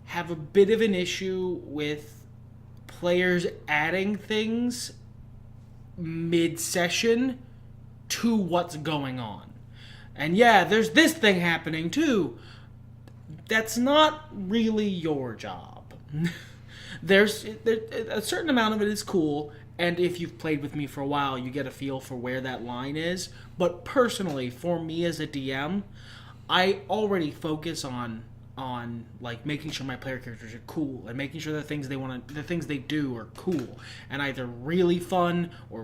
B: have a bit of an issue with players adding things mid-session to what's going on. And yeah, there's this thing happening too. That's not really your job. There's a certain amount of it is cool, and if you've played with me for a while, you get a feel for where that line is. But personally, for me as a DM, I already focus on like making sure my player characters are cool and making sure the things they do are cool and either really fun or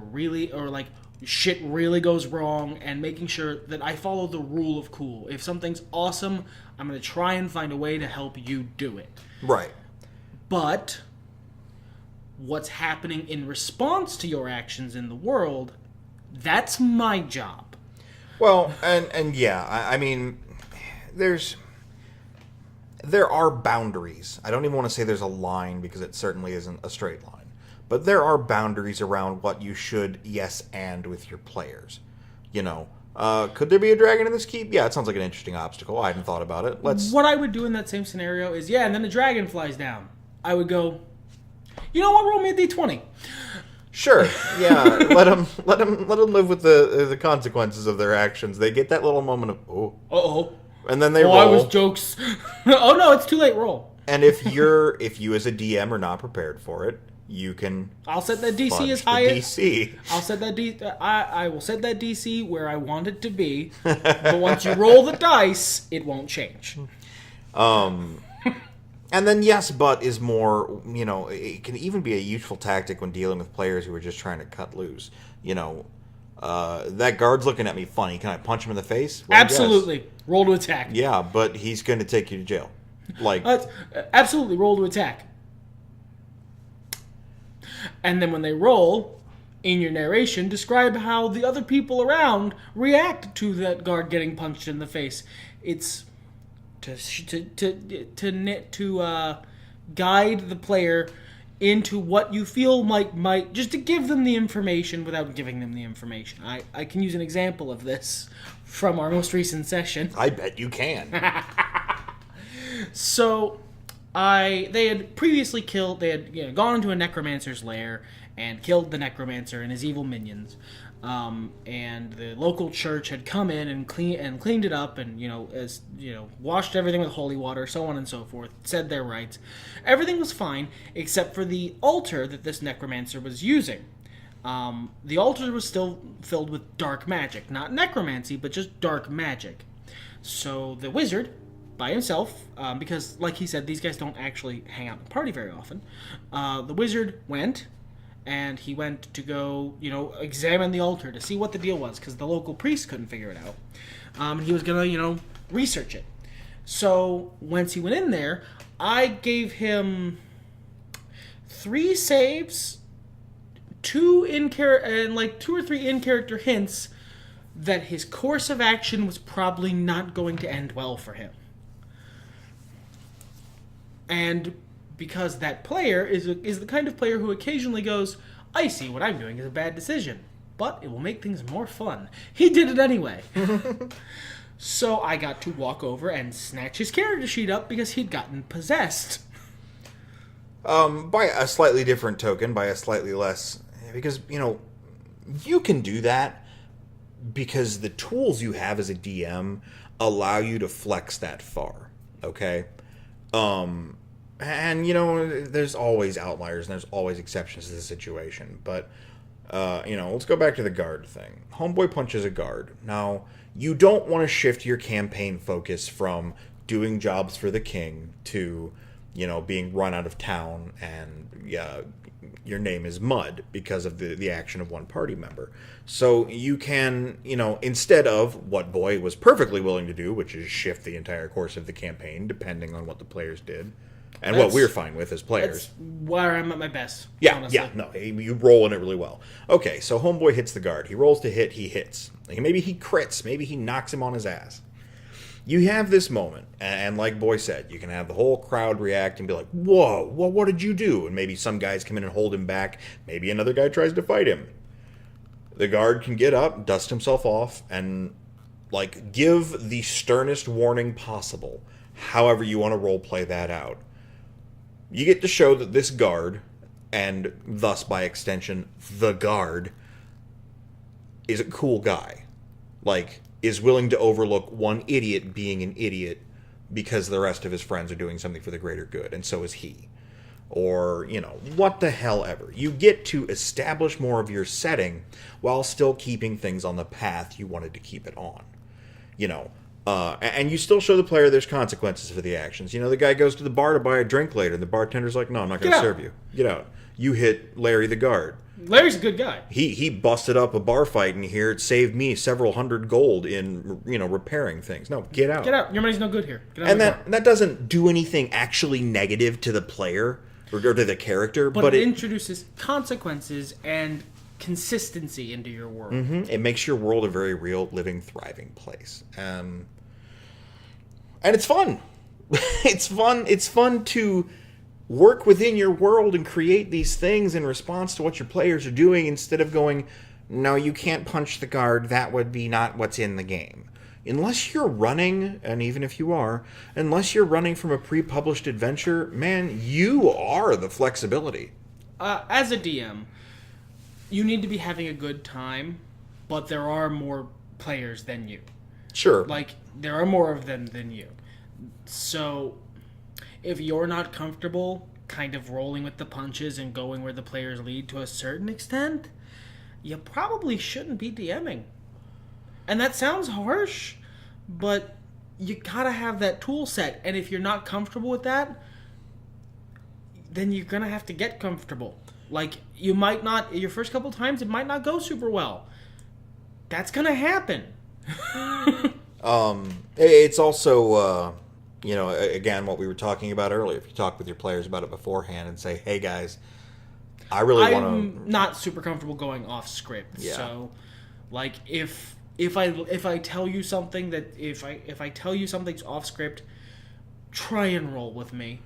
B: like shit really goes wrong, and making sure that I follow the rule of cool. If something's awesome, I'm going to try and find a way to help you do it.
A: Right.
B: But what's happening in response to your actions in the world, that's my job.
A: Well, and yeah, I mean, there are boundaries. I don't even want to say there's a line, because it certainly isn't a straight line. But there are boundaries around what you should yes and with your players. You know, could there be a dragon in this keep? Yeah, it sounds like an interesting obstacle. I hadn't thought about it.
B: What I would do in that same scenario is, yeah, and then a dragon flies down. I would go, you know what, roll me a d20.
A: Sure, yeah, let them live with the consequences of their actions. They get that little moment of, oh.
B: Uh-oh.
A: And then they roll.
B: I was jokes. Oh no, it's too late, roll.
A: And if you as a DM are not prepared for it, you can
B: I'll set that DC as high as DC. I'll set that I will set that DC where I want it to be. But once you roll the dice, it won't change.
A: And then yes, but is more, you know, it can even be a useful tactic when dealing with players who are just trying to cut loose. You know, that guard's looking at me funny. Can I punch him in the face? Well,
B: absolutely. Yes. Roll to attack.
A: Yeah, but he's going to take you to jail. Like,
B: absolutely, roll to attack. And then when they roll, in your narration, describe how the other people around react to that guard getting punched in the face. It's to guide the player into what you feel might just to give them the information without giving them the information. I can use an example of this from our most recent session.
A: I bet you can.
B: So, they had previously killed. They had gone into a necromancer's lair and killed the necromancer and his evil minions. And the local church had come in and cleaned it up, and washed everything with holy water, so on and so forth. Said their rites. Everything was fine except for the altar that this necromancer was using. The altar was still filled with dark magic, not necromancy, but just dark magic. So the wizard, by himself, because like he said, these guys don't actually hang out and party very often. The wizard went. And he went to go, examine the altar to see what the deal was, because the local priest couldn't figure it out. He was going to, research it. So, once he went in there, I gave him 3 saves, 2 or 3 in-character hints that his course of action was probably not going to end well for him. And because that player is the kind of player who occasionally goes, I see what I'm doing is a bad decision, but it will make things more fun. He did it anyway. So I got to walk over and snatch his character sheet up because he'd gotten possessed.
A: By a slightly different token, by a slightly less... Because, you can do that because the tools you have as a DM allow you to flex that far, okay? And, there's always outliers and there's always exceptions to the situation. But, let's go back to the guard thing. Homeboy punches a guard. Now, you don't want to shift your campaign focus from doing jobs for the king to, being run out of town and your name is mud because of the action of one party member. So you can, instead of what Boy was perfectly willing to do, which is shift the entire course of the campaign depending on what the players did, and what we're fine with as players.
B: That's where I'm at my best.
A: Yeah,
B: honestly.
A: yeah, no, you roll in it really well. Okay, so Homeboy hits the guard. He rolls to hit, he hits. Maybe he crits, maybe he knocks him on his ass. You have this moment, and like Boy said, you can have the whole crowd react and be like, whoa, well, what did you do? And maybe some guys come in and hold him back. Maybe another guy tries to fight him. The guard can get up, dust himself off, and, give the sternest warning possible, however you want to roleplay that out. You get to show that this guard, and thus by extension, the guard, is a cool guy. Is willing to overlook one idiot being an idiot because the rest of his friends are doing something for the greater good, and so is he. Or, what the hell ever. You get to establish more of your setting while still keeping things on the path you wanted to keep it on. And you still show the player there's consequences for the actions. The guy goes to the bar to buy a drink later, and the bartender's like, no, I'm not going to serve you. Get out. You hit Larry the guard.
B: Larry's a good guy.
A: He busted up a bar fight in here. It saved me several hundred gold in, repairing things. No, get out.
B: Get out. Your money's no good here. Get out
A: and that doesn't do anything actually negative to the player or to the character.
B: But it introduces consequences and consistency into your world.
A: Mm-hmm. It makes your world a very real, living, thriving place. And it's fun. It's fun. It's fun to work within your world and create these things in response to what your players are doing instead of going, no, you can't punch the guard. That would be not what's in the game. Unless you're running, and even if you are, unless you're running from a pre-published adventure, man, you are the flexibility.
B: As a DM, you need to be having a good time, but there are more players than you.
A: Sure.
B: There are more of them than you. So if you're not comfortable kind of rolling with the punches and going where the players lead to a certain extent, you probably shouldn't be DMing. And that sounds harsh, but you gotta have that tool set. And if you're not comfortable with that, then you're gonna have to get comfortable. You might not, your first couple times, it might not go super well. That's gonna happen.
A: It's also... again, what we were talking about earlier. If you talk with your players about it beforehand and say, hey, guys, I'm
B: not super comfortable going off script. Yeah. So, if I tell you something if I tell you something's off script, try and roll with me.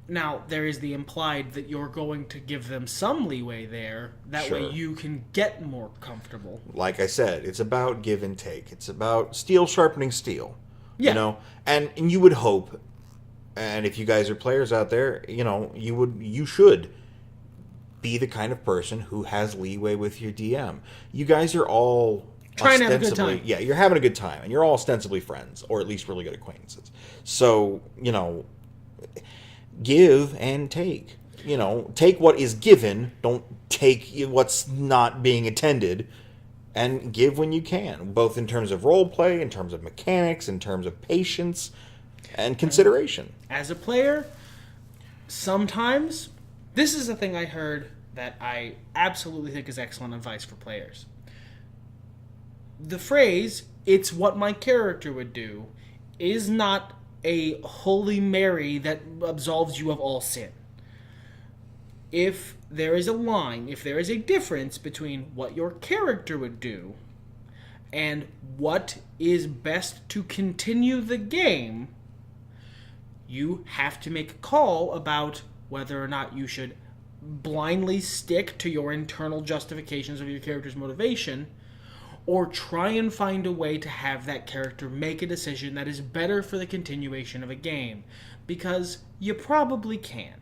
B: Now, there is the implied that you're going to give them some leeway there. That way you can get more comfortable. Like
A: I said, it's about give and take. It's about steel sharpening steel.
B: Yeah.
A: And you would hope, and if you guys are players out there, you should be the kind of person who has leeway with your DM. You guys are all
B: trying to have a good time.
A: Yeah, you're having a good time, and you're all ostensibly friends, or at least really good acquaintances. So, give and take. Take what is given, don't take what's not being attended. And give when you can, both in terms of role play, in terms of mechanics, in terms of patience, and consideration.
B: As a player, sometimes, this is a thing I heard that I absolutely think is excellent advice for players. The phrase, it's what my character would do, is not a Holy Mary that absolves you of all sin. If there is a line, if there is a difference between what your character would do and what is best to continue the game, you have to make a call about whether or not you should blindly stick to your internal justifications of your character's motivation, or try and find a way to have that character make a decision that is better for the continuation of a game. Because you probably can.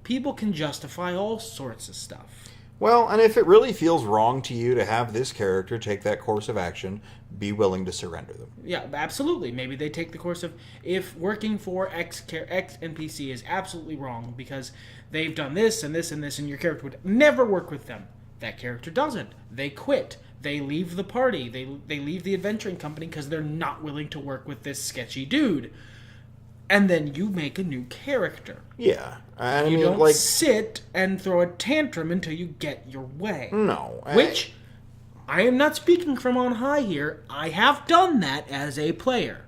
B: People can justify all sorts of stuff.
A: Well, and if it really feels wrong to you to have this character take that course of action, be willing to surrender them.
B: Yeah, absolutely. Maybe they take the course of, if working for X NPC is absolutely wrong because they've done this and this and this, and your character would never work with them. That character doesn't. They quit. They leave the party. They leave the adventuring company because they're not willing to work with this sketchy dude. And then you make a new character.
A: Yeah.
B: You don't sit and throw a tantrum until you get your way.
A: No.
B: Which, I am not speaking from on high here. I have done that as a player.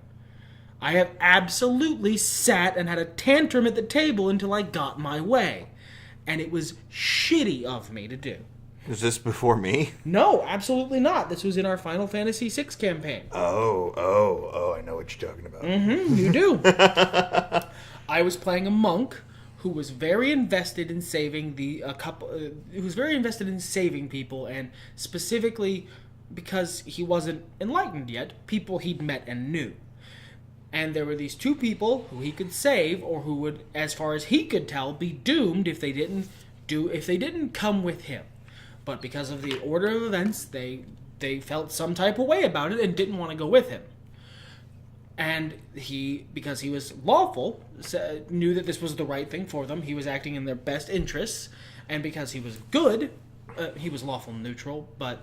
B: I have absolutely sat and had a tantrum at the table until I got my way. And it was shitty of me to do.
A: Is this before me?
B: No, absolutely not. This was in our Final Fantasy VI campaign.
A: Oh, I know what you're talking about.
B: Mm-hmm, you do. I was playing a monk who was very invested in saving who was very invested in saving people, and specifically because he wasn't enlightened yet, people he'd met and knew. And there were these two people who he could save, or who would, as far as he could tell, be doomed if they didn't come with him. But because of the order of events, they felt some type of way about it and didn't want to go with him. And because he was lawful, knew that this was the right thing for them. He was acting in their best interests. And because he was good, he was lawful and neutral, but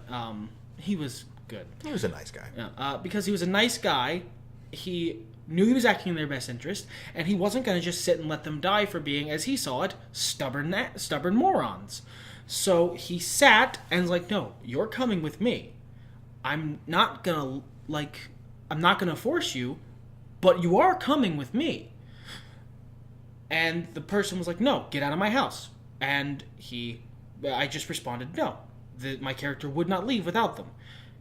B: he was good.
A: He was a nice guy.
B: Yeah, because he was a nice guy, he knew he was acting in their best interest, and he wasn't going to just sit and let them die for being, as he saw it, stubborn morons. So he sat and was like, no, you're coming with me. I'm not gonna force you, but you are coming with me. And the person was like, no, get out of my house. And I just responded, no, my character would not leave without them.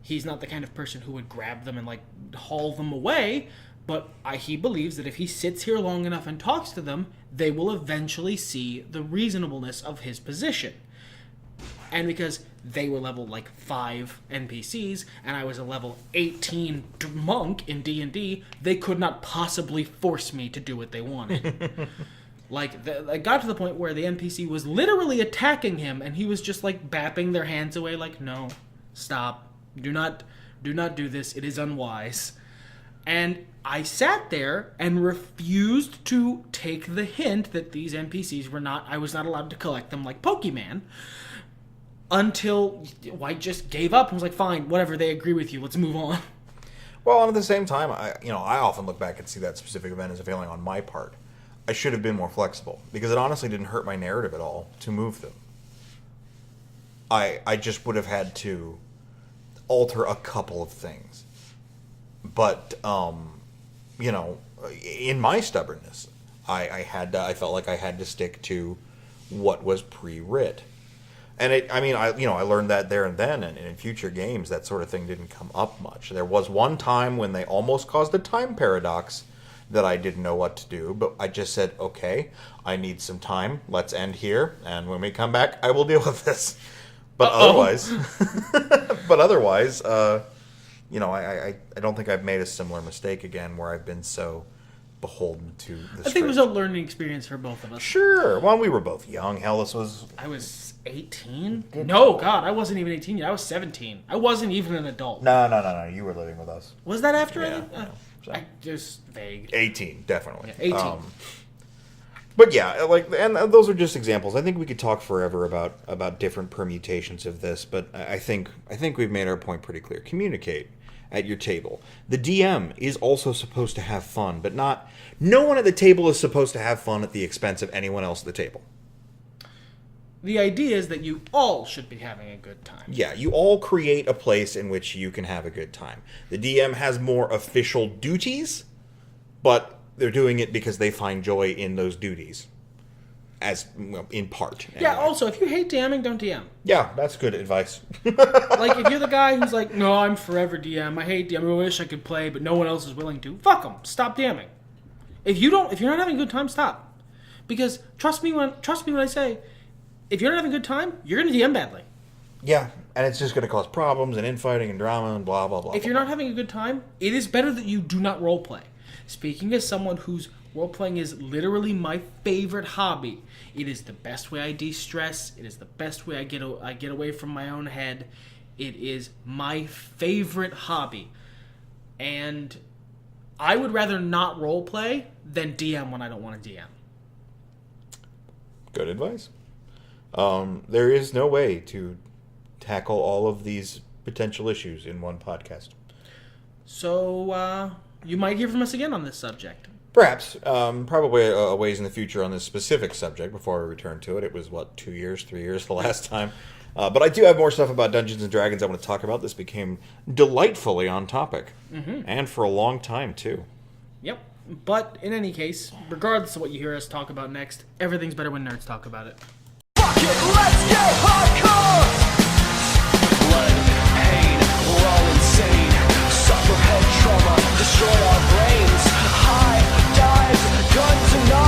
B: He's not the kind of person who would grab them and haul them away, but he believes that if he sits here long enough and talks to them, they will eventually see the reasonableness of his position. And because they were level 5 NPCs, and I was a level 18 monk in D&D, they could not possibly force me to do what they wanted. I got to the point where the NPC was literally attacking him, and he was just bapping their hands away no, stop, do not do this, it is unwise. And I sat there and refused to take the hint that these NPCs I was not allowed to collect them like Pokemon, until I just gave up and was like, fine, whatever, they agree with you, let's move on.
A: Well, and at the same time, I often look back and see that specific event as a failing on my part. I should have been more flexible, because it honestly didn't hurt my narrative at all to move them. I just would have had to alter a couple of things. But, in my stubbornness, I felt like I had to stick to what was pre-writ. And I learned that there and then, and in future games, that sort of thing didn't come up much. There was one time when they almost caused a time paradox that I didn't know what to do, but I just said, okay, I need some time, let's end here, and when we come back, I will deal with this. But otherwise, I don't think I've made a similar mistake again where I've been so beholden to the script.
B: I think it was a learning experience for both of us.
A: Sure. Well, we were both young. Hell,
B: I was 18? No, God, I wasn't even 18 yet. I was 17. I wasn't even an adult.
A: No. You were living with us.
B: Was that after
A: Yeah.
B: I just vague.
A: 18, definitely.
B: Yeah, 18.
A: But yeah, and those are just examples. I think we could talk forever about different permutations of this, but I think we've made our point pretty clear. Communicate at your table. The DM is also supposed to have fun, but no one at the table is supposed to have fun at the expense of anyone else at the table.
B: The idea is that you all should be having a good time.
A: Yeah, you all create a place in which you can have a good time. The DM has more official duties, but they're doing it because they find joy in those duties. as well, in part.
B: Yeah,
A: anyway.
B: also, if you hate DMing, don't DM.
A: Yeah, that's good advice.
B: Like, if you're the guy who's like, no, I'm forever DM, I hate DM, I wish I could play, but no one else is willing to, fuck them. Stop DMing. If you're not having a good time, stop. Because trust me when I say, if you're not having a good time, you're going to DM badly.
A: Yeah, and it's just going to cause problems and infighting and drama and blah, blah, blah.
B: If you're not having a good time, it is better that you do not roleplay. Speaking as someone whose roleplaying is literally my favorite hobby, it is the best way I de-stress. It is the best way I get away from my own head. It is my favorite hobby. And I would rather not roleplay than DM when I don't want to DM.
A: Good advice. There is no way to tackle all of these potential issues in one podcast.
B: So, you might hear from us again on this subject.
A: Perhaps. Probably a ways in the future on this specific subject before we return to it. It was, 3 years the last time. But I do have more stuff about Dungeons & Dragons I want to talk about. This became delightfully on topic. Mm-hmm. And for a long time, too.
B: Yep. But in any case, regardless of what you hear us talk about next, everything's better when nerds talk about it.
C: Fuck it, let's get hardcore! Blood, pain, we're all insane. Suffer head trauma, destroy our brains. High dives, guns and knives.